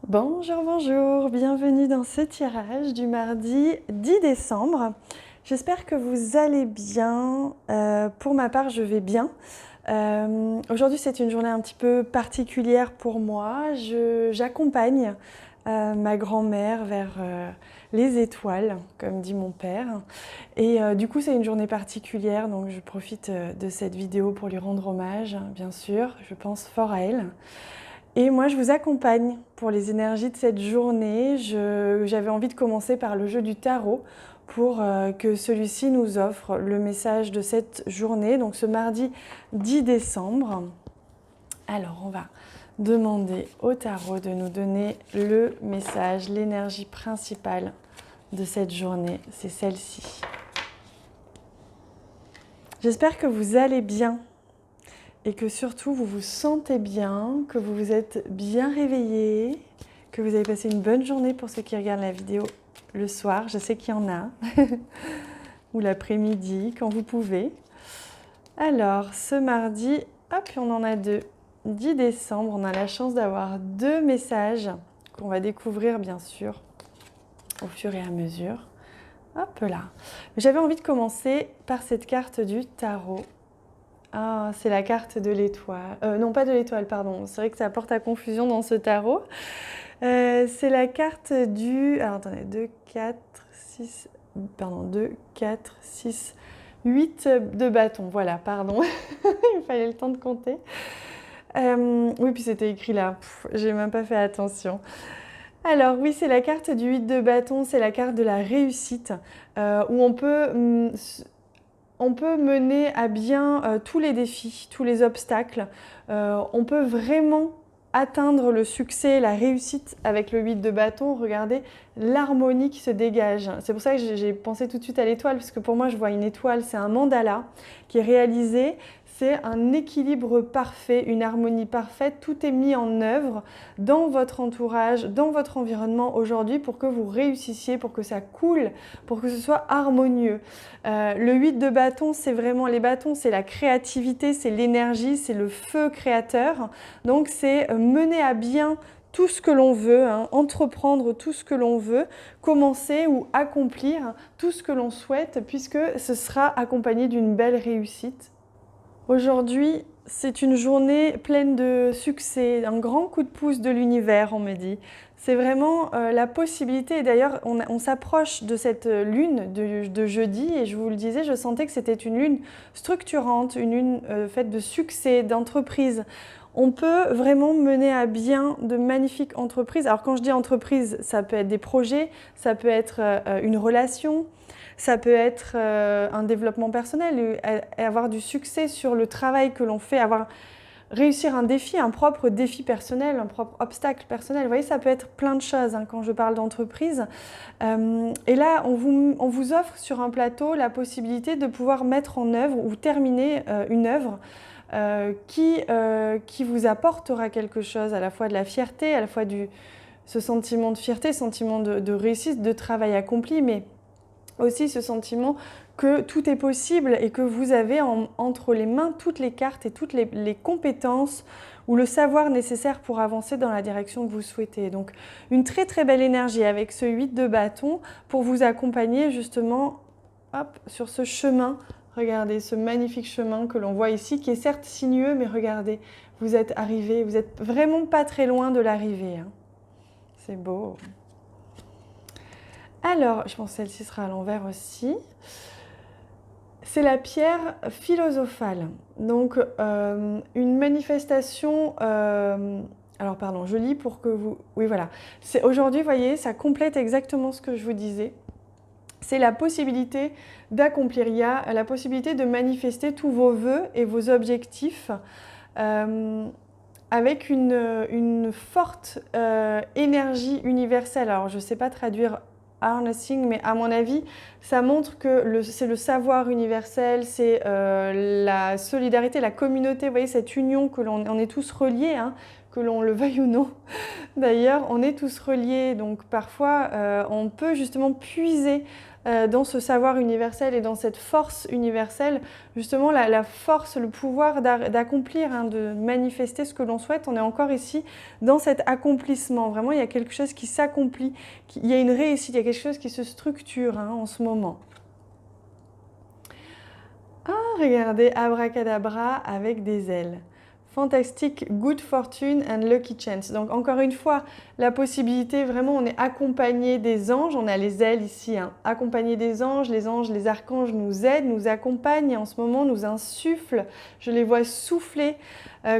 Bonjour, bonjour, bienvenue dans ce tirage du mardi 10 décembre. J'espère que vous allez bien. Pour ma part, je vais bien. Aujourd'hui, c'est une journée un petit peu particulière pour moi. J'accompagne ma grand-mère vers les étoiles, comme dit mon père. Et du coup, c'est une journée particulière, donc je profite de cette vidéo pour lui rendre hommage, bien sûr. Je pense fort à elle. Et moi, je vous accompagne pour les énergies de cette journée. J'avais envie de commencer par le jeu du tarot pour que celui-ci nous offre le message de cette journée, donc ce mardi 10 décembre. Alors, on va demander au tarot de nous donner le message, l'énergie principale de cette journée. C'est celle-ci. J'espère que vous allez bien. Et que surtout vous vous sentez bien, que vous vous êtes bien réveillé, que vous avez passé une bonne journée pour ceux qui regardent la vidéo le soir. Je sais qu'il y en a. Ou l'après-midi, quand vous pouvez. Alors, ce mardi, hop, on en a deux. 10 décembre, on a la chance d'avoir deux messages qu'on va découvrir bien sûr au fur et à mesure. Hop là. J'avais envie de commencer par cette carte du tarot. Ah, c'est la carte de l'étoile. Non, pas de l'étoile, pardon. C'est vrai que ça porte à confusion dans ce tarot. C'est la carte du... Alors, attendez, 2, 4, 6... Pardon, 2, 4, 6, 8 de bâton. Voilà, pardon. Il fallait le temps de compter. Oui, puis c'était écrit là. J'ai même pas fait attention. Alors oui, c'est la carte du 8 de bâton. C'est la carte de la réussite. Où on peut mener à bien tous les défis, tous les obstacles. On peut vraiment atteindre le succès, la réussite avec le 8 de bâton. Regardez l'harmonie qui se dégage. C'est pour ça que j'ai pensé tout de suite à l'étoile, parce que pour moi, je vois une étoile, c'est un mandala qui est réalisé. C'est un équilibre parfait, une harmonie parfaite. Tout est mis en œuvre dans votre entourage, dans votre environnement aujourd'hui pour que vous réussissiez, pour que ça coule, pour que ce soit harmonieux. Le 8 de bâton, c'est vraiment les bâtons, c'est la créativité, c'est l'énergie, c'est le feu créateur. Donc c'est mener à bien tout ce que l'on veut, entreprendre tout ce que l'on veut, commencer ou accomplir tout ce que l'on souhaite, puisque ce sera accompagné d'une belle réussite. Aujourd'hui, c'est une journée pleine de succès, un grand coup de pouce de l'univers, on me dit. C'est vraiment la possibilité, et d'ailleurs on s'approche de cette lune de jeudi, et je vous le disais, je sentais que c'était une lune structurante, une lune faite de succès, d'entreprise. On peut vraiment mener à bien de magnifiques entreprises. Alors quand je dis entreprise, ça peut être des projets, ça peut être une relation, ça peut être un développement personnel, et avoir du succès sur le travail que l'on fait, réussir un défi, un propre défi personnel, un propre obstacle personnel. Vous voyez, ça peut être plein de choses quand je parle d'entreprise. Et là, on vous offre sur un plateau la possibilité de pouvoir mettre en œuvre ou terminer une œuvre qui vous apportera quelque chose, à la fois de la fierté, à la fois ce sentiment de fierté, sentiment de réussite, de travail accompli, mais aussi ce sentiment que tout est possible et que vous avez entre les mains toutes les cartes et toutes les compétences ou le savoir nécessaire pour avancer dans la direction que vous souhaitez. Donc une très très belle énergie avec ce 8 de bâton pour vous accompagner justement sur ce chemin. Regardez ce magnifique chemin que l'on voit ici, qui est certes sinueux, mais regardez, vous êtes arrivé, vous êtes vraiment pas très loin de l'arrivée. C'est beau. Alors, je pense que celle-ci sera à l'envers aussi. C'est la pierre philosophale. Donc, une manifestation... alors, pardon, je lis pour que vous... Oui, voilà. Aujourd'hui, vous voyez, ça complète exactement ce que je vous disais. C'est la possibilité d'accomplir, il y a la possibilité de manifester tous vos vœux et vos objectifs avec une forte énergie universelle. Alors, je ne sais pas traduire harnessing, mais à mon avis, ça montre que c'est le savoir universel, c'est la solidarité, la communauté, vous voyez, cette union que on est tous reliés, que l'on le veuille ou non. D'ailleurs, on est tous reliés, donc parfois on peut justement puiser dans ce savoir universel et dans cette force universelle, justement la force, le pouvoir d'accomplir, hein, de manifester ce que l'on souhaite. On est encore ici dans cet accomplissement. Vraiment, il y a quelque chose qui s'accomplit, il y a une réussite, il y a quelque chose qui se structure, hein, en ce moment. Ah, regardez, abracadabra avec des ailes. Fantastique, good fortune and lucky chance. Donc encore une fois, la possibilité, vraiment, on est accompagné des anges. On a les ailes ici, hein, accompagné des anges, les archanges nous aident, nous accompagnent et en ce moment nous insufflent. Je les vois souffler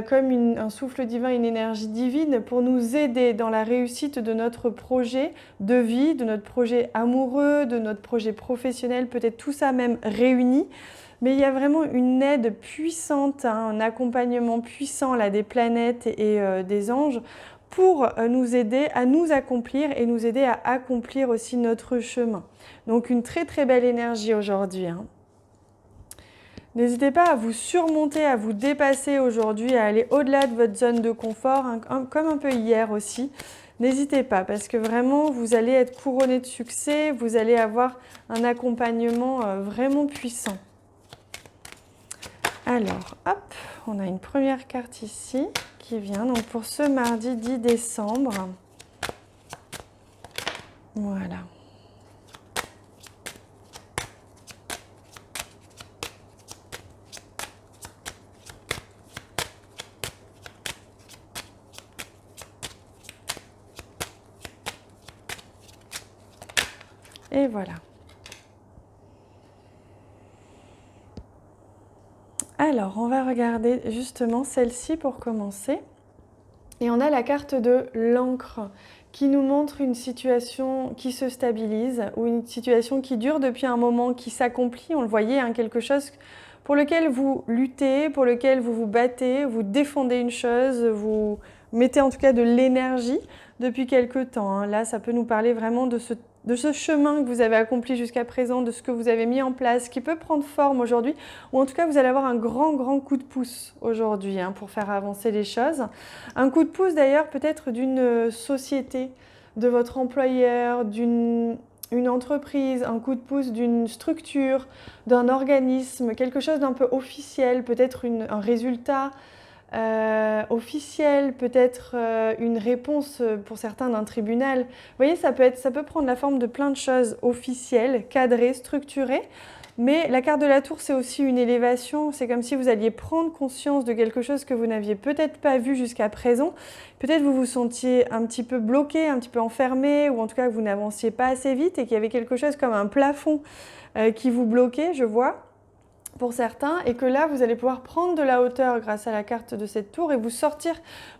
comme un souffle divin, une énergie divine pour nous aider dans la réussite de notre projet de vie, de notre projet amoureux, de notre projet professionnel, peut-être tout ça même réuni. Mais il y a vraiment une aide puissante, hein, un accompagnement puissant là, des planètes et des anges pour nous aider à nous accomplir et nous aider à accomplir aussi notre chemin. Donc une très très belle énergie aujourd'hui, hein. N'hésitez pas à vous surmonter, à vous dépasser aujourd'hui, à aller au-delà de votre zone de confort, hein, comme un peu hier aussi. N'hésitez pas parce que vraiment vous allez être couronné de succès, vous allez avoir un accompagnement vraiment puissant. Alors, hop, on a une première carte ici qui vient donc pour ce mardi 10 décembre. Voilà. Et voilà. Alors, on va regarder justement celle-ci pour commencer. Et on a la carte de l'encre qui nous montre une situation qui se stabilise ou une situation qui dure depuis un moment, qui s'accomplit. On le voyait, hein, quelque chose pour lequel vous luttez, pour lequel vous vous battez, vous défendez une chose, vous mettez en tout cas de l'énergie depuis quelque temps, hein. Là, ça peut nous parler vraiment de ce chemin que vous avez accompli jusqu'à présent, de ce que vous avez mis en place, qui peut prendre forme aujourd'hui, ou en tout cas vous allez avoir un grand coup de pouce aujourd'hui, hein, pour faire avancer les choses. Un coup de pouce d'ailleurs peut-être d'une société, de votre employeur, d'une entreprise, un coup de pouce d'une structure, d'un organisme, quelque chose d'un peu officiel, peut-être un résultat officiel, peut-être une réponse pour certains d'un tribunal. Vous voyez, ça peut prendre la forme de plein de choses officielles, cadrées, structurées. Mais la carte de la tour, c'est aussi une élévation. C'est comme si vous alliez prendre conscience de quelque chose que vous n'aviez peut-être pas vu jusqu'à présent. Peut-être vous vous sentiez un petit peu bloqué, un petit peu enfermé, ou en tout cas que vous n'avanciez pas assez vite et qu'il y avait quelque chose comme un plafond qui vous bloquait, je vois, pour certains, et que là, vous allez pouvoir prendre de la hauteur grâce à la carte de cette tour et vous sortir,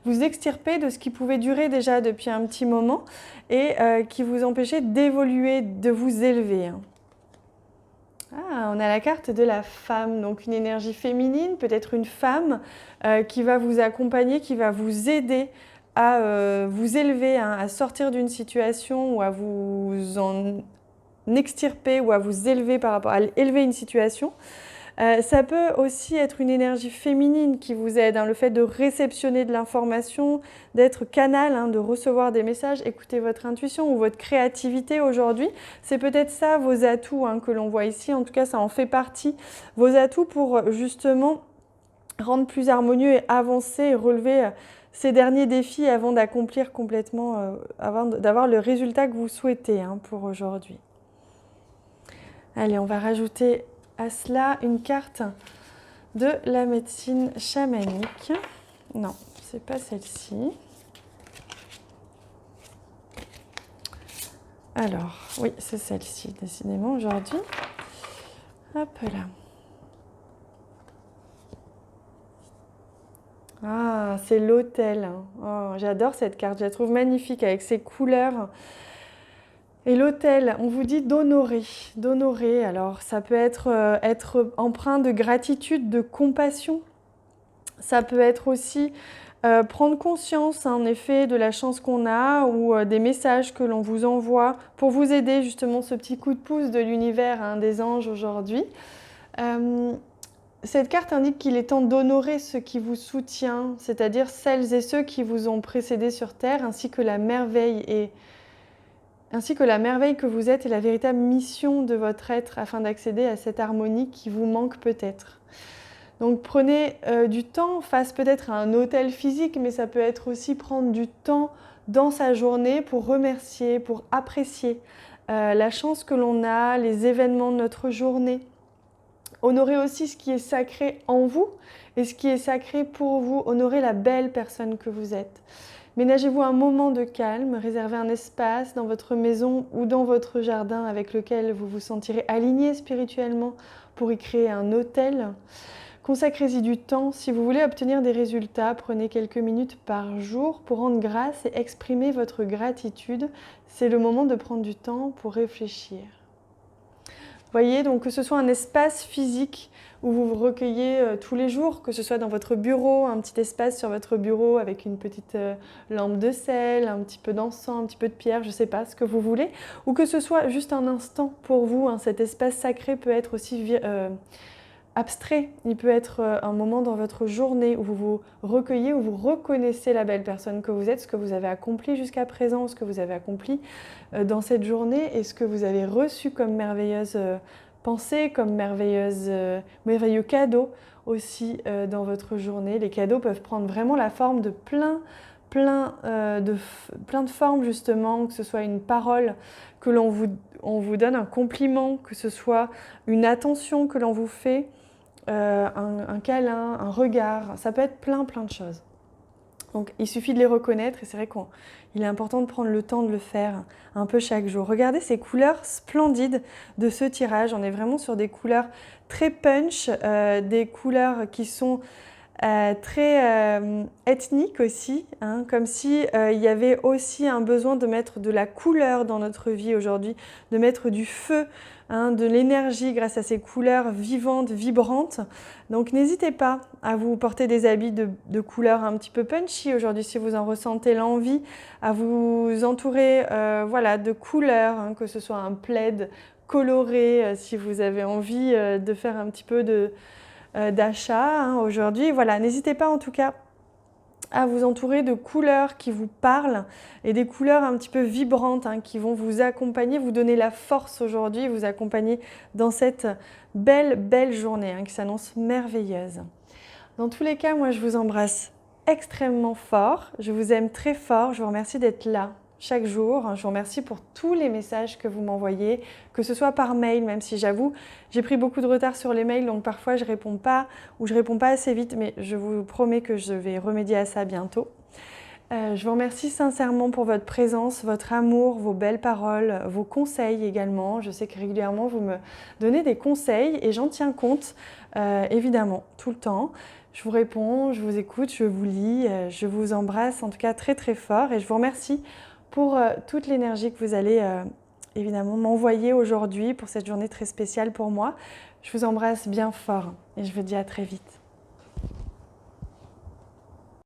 vous extirper de ce qui pouvait durer déjà depuis un petit moment et qui vous empêchait d'évoluer, de vous élever. Ah, on a la carte de la femme, donc une énergie féminine, peut-être une femme qui va vous accompagner, qui va vous aider à vous élever, hein, à sortir d'une situation ou à vous en extirper ou à vous élever par rapport à élever une situation. Ça peut aussi être une énergie féminine qui vous aide, hein, le fait de réceptionner de l'information, d'être canal, hein, de recevoir des messages, écouter votre intuition ou votre créativité aujourd'hui. C'est peut-être ça vos atouts, hein, que l'on voit ici, en tout cas ça en fait partie. Vos atouts pour justement rendre plus harmonieux et avancer et relever ces derniers défis avant d'accomplir complètement, avant d'avoir le résultat que vous souhaitez, hein, pour aujourd'hui. Allez, on va rajouter à cela une carte de la médecine chamanique. Non, c'est pas celle-ci. Alors, oui, c'est celle-ci, décidément, aujourd'hui. Hop là. Ah, c'est l'autel. Oh, j'adore cette carte, je la trouve magnifique avec ses couleurs. Et l'autel, on vous dit d'honorer. D'honorer, alors ça peut être empreint de gratitude, de compassion. Ça peut être aussi prendre conscience, en effet, de la chance qu'on a ou des messages que l'on vous envoie pour vous aider, justement, ce petit coup de pouce de l'univers, hein, des anges aujourd'hui. Cette carte indique qu'il est temps d'honorer ce qui vous soutient, c'est-à-dire celles et ceux qui vous ont précédé sur Terre, ainsi que la merveille et ainsi que la merveille que vous êtes et la véritable mission de votre être afin d'accéder à cette harmonie qui vous manque peut-être. Donc prenez du temps face peut-être à un hôtel physique, mais ça peut être aussi prendre du temps dans sa journée pour remercier, pour apprécier la chance que l'on a, les événements de notre journée. Honorez aussi ce qui est sacré en vous et ce qui est sacré pour vous. Honorez la belle personne que vous êtes. Ménagez-vous un moment de calme, réservez un espace dans votre maison ou dans votre jardin avec lequel vous vous sentirez aligné spirituellement pour y créer un hôtel. Consacrez-y du temps. Si vous voulez obtenir des résultats, prenez quelques minutes par jour pour rendre grâce et exprimer votre gratitude. C'est le moment de prendre du temps pour réfléchir. Voyez, donc que ce soit un espace physique où vous vous recueillez tous les jours, que ce soit dans votre bureau, un petit espace sur votre bureau avec une petite lampe de sel, un petit peu d'encens, un petit peu de pierre, je ne sais pas, ce que vous voulez, ou que ce soit juste un instant pour vous, hein, cet espace sacré peut être aussi abstrait, il peut être un moment dans votre journée où vous vous recueillez, où vous reconnaissez la belle personne que vous êtes, ce que vous avez accompli jusqu'à présent, ce que vous avez accompli dans cette journée et ce que vous avez reçu comme merveilleuse pensée, comme merveilleux cadeau aussi dans votre journée. Les cadeaux peuvent prendre vraiment la forme de plein de formes justement, que ce soit une parole, que on vous donne un compliment, que ce soit une attention que l'on vous fait, un câlin, un regard, ça peut être plein de choses. Donc il suffit de les reconnaître et c'est vrai qu'il est important de prendre le temps de le faire un peu chaque jour. Regardez ces couleurs splendides de ce tirage, on est vraiment sur des couleurs très punch, des couleurs qui sont très ethniques aussi, hein, comme si il y avait aussi un besoin de mettre de la couleur dans notre vie aujourd'hui, de mettre du feu, hein, de l'énergie grâce à ces couleurs vivantes, vibrantes. Donc n'hésitez pas à vous porter des habits de couleurs un petit peu punchy aujourd'hui si vous en ressentez l'envie, à vous entourer voilà, de couleurs, hein, que ce soit un plaid coloré si vous avez envie de faire un petit peu d'achat hein, aujourd'hui. Voilà, n'hésitez pas en tout cas à vous entourer de couleurs qui vous parlent et des couleurs un petit peu vibrantes hein, qui vont vous accompagner, vous donner la force aujourd'hui, vous accompagner dans cette belle journée hein, qui s'annonce merveilleuse. Dans tous les cas, moi je vous embrasse extrêmement fort, je vous aime très fort, je vous remercie d'être là chaque jour. Je vous remercie pour tous les messages que vous m'envoyez, que ce soit par mail, même si j'avoue, j'ai pris beaucoup de retard sur les mails, donc parfois je réponds pas ou je réponds pas assez vite, mais je vous promets que je vais remédier à ça bientôt. Je vous remercie sincèrement pour votre présence, votre amour, vos belles paroles, vos conseils également. Je sais que régulièrement vous me donnez des conseils et j'en tiens compte, évidemment, tout le temps. Je vous réponds, je vous écoute, je vous lis, je vous embrasse en tout cas très fort et je vous remercie pour toute l'énergie que vous allez évidemment m'envoyer aujourd'hui pour cette journée très spéciale pour moi. Je vous embrasse bien fort et je vous dis à très vite.